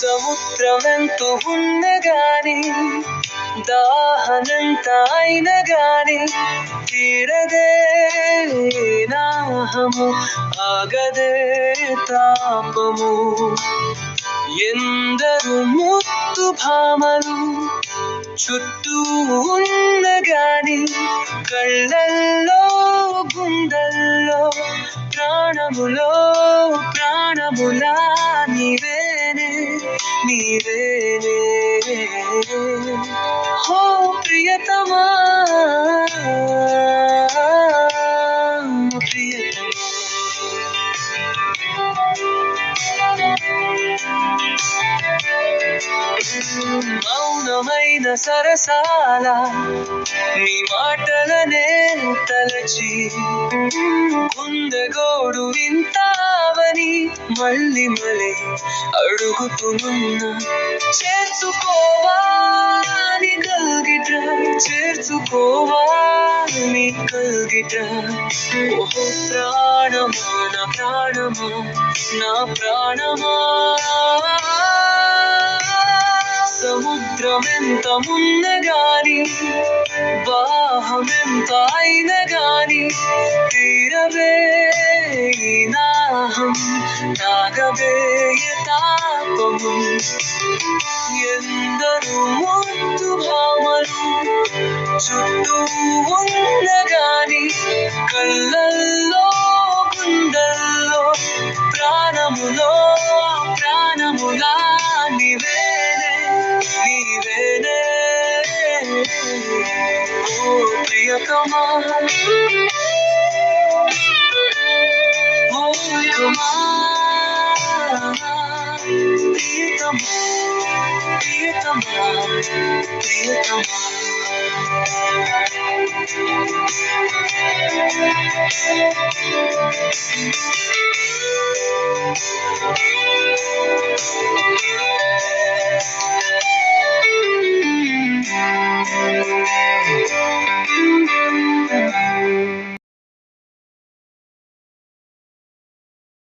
సముద్రమెంతో ఉన్నగాని దాహనంత అయిన గాని తీరదే నాహము ఆగదే తాపము ఎందరు ముత్తు భామలు చుట్టూ ఉన్నగాని కళ్ళల్లో గుండెల్లో ప్రాణములో ప్రాణములా నీవేనే నీవేనే హో ప్రియతమా ప్రియతమా మౌనమైన సరసాల నీ మాటలనే తలచి గుండెగోడు వింటావని మళ్ళీ మళ్ళీ అడుగుతున్న చేర్చుకోవాని కల్గిట చేర్చుకోవాని కల్గిట ఓహో ప్రాణమా నా ప్రాణమా నా ప్రాణమా సముద్రమెంత మున్నగాని దాహమెంత అయిన గాని తీరవే నాహం తాగవే తాపము ఎందరు ముత్తు భామలు చుట్టూ ఉన్నగాని కళ్ళల్లో గుండెల్లో ప్రాణములో ప్రాణములా నీవేనే నీవేనే ఓ ప్రియతమా ఓ ప్రియతమా ప్రియతమా ప్రియతమా ప్రియతమా